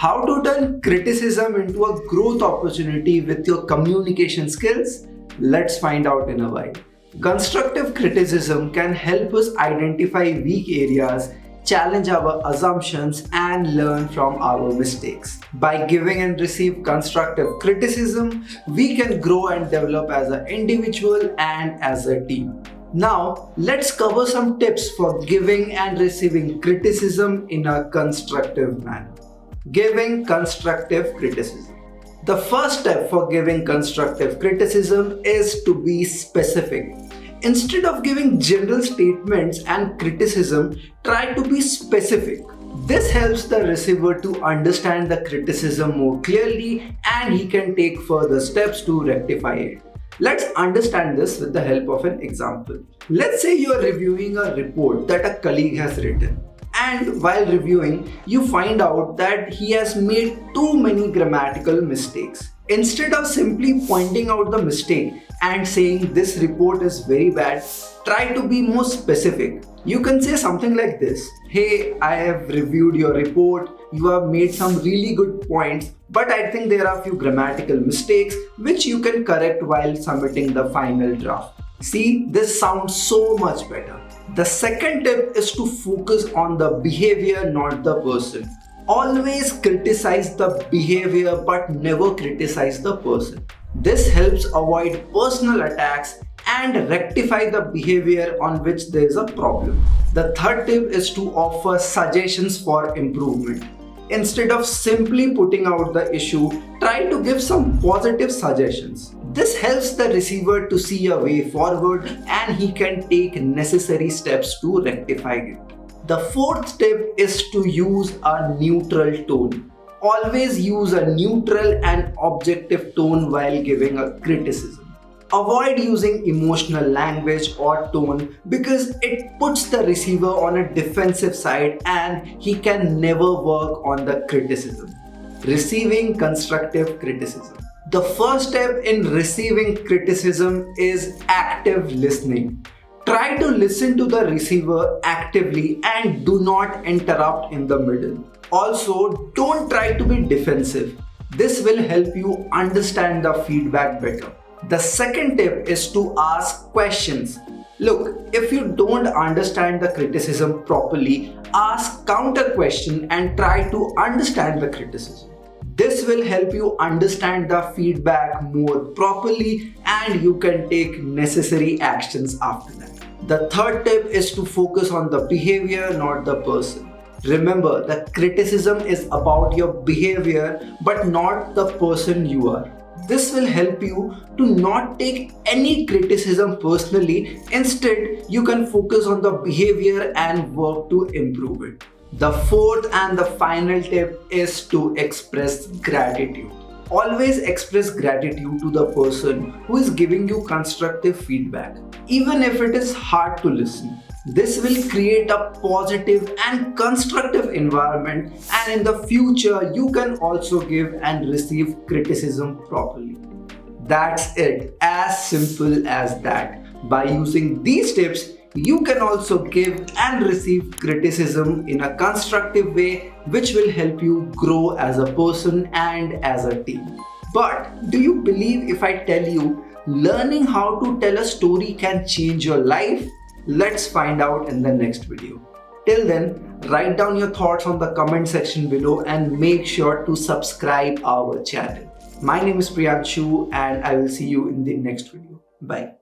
How to turn criticism into a growth opportunity with your communication skills? Let's find out in a while. Constructive criticism can help us identify weak areas, challenge our assumptions, and learn from our mistakes. By giving and receive constructive criticism, we can grow and develop as an individual and as a team. Now, let's cover some tips for giving and receiving criticism in a constructive manner. Giving constructive criticism. The first step for giving constructive criticism is to be specific. Instead of giving general statements and criticism, try to be specific. This helps the receiver to understand the criticism more clearly and he can take further steps to rectify it. Let's understand this with the help of an example. Let's say you are reviewing a report that a colleague has written. And while reviewing, you find out that he has made too many grammatical mistakes. Instead of simply pointing out the mistake and saying this report is very bad, try to be more specific. You can say something like this: "Hey, I have reviewed your report. You have made some really good points, but I think there are a few grammatical mistakes which you can correct while submitting the final draft." See, this sounds so much better. The second tip is to focus on the behavior, not the person. Always criticize the behavior but never criticize the person. This helps avoid personal attacks and rectify the behavior on which there is a problem. The third tip is to offer suggestions for improvement. Instead of simply putting out the issue, try to give some positive suggestions. This helps the receiver to see a way forward and he can take necessary steps to rectify it. The fourth tip is to use a neutral tone. Always use a neutral and objective tone while giving a criticism. Avoid using emotional language or tone because it puts the receiver on a defensive side and he can never work on the criticism. Receiving constructive criticism. The first step in receiving criticism is active listening. Try to listen to the receiver actively and do not interrupt in the middle. Also, don't try to be defensive. This will help you understand the feedback better. The second tip is to ask questions. Look, if you don't understand the criticism properly, ask counter question and try to understand the criticism. This will help you understand the feedback more properly and you can take necessary actions after that. The third tip is to focus on the behavior, not the person. Remember, the criticism is about your behavior but not the person you are. This will help you to not take any criticism personally. Instead, you can focus on the behavior and work to improve it. The fourth and the final tip is to express gratitude. Always express gratitude to the person who is giving you constructive feedback, even if it is hard to listen. This will create a positive and constructive environment, and in the future you can also give and receive criticism properly. That's it, as simple as that. By using these tips, you can also give and receive criticism in a constructive way, which will help you grow as a person and as a team. But do you believe if I tell you learning how to tell a story can change your life? Let's find out in the next video. Till then, write down your thoughts on the comment section below and make sure to subscribe our channel. My name is Priyanshu and I will see you in the next video. Bye.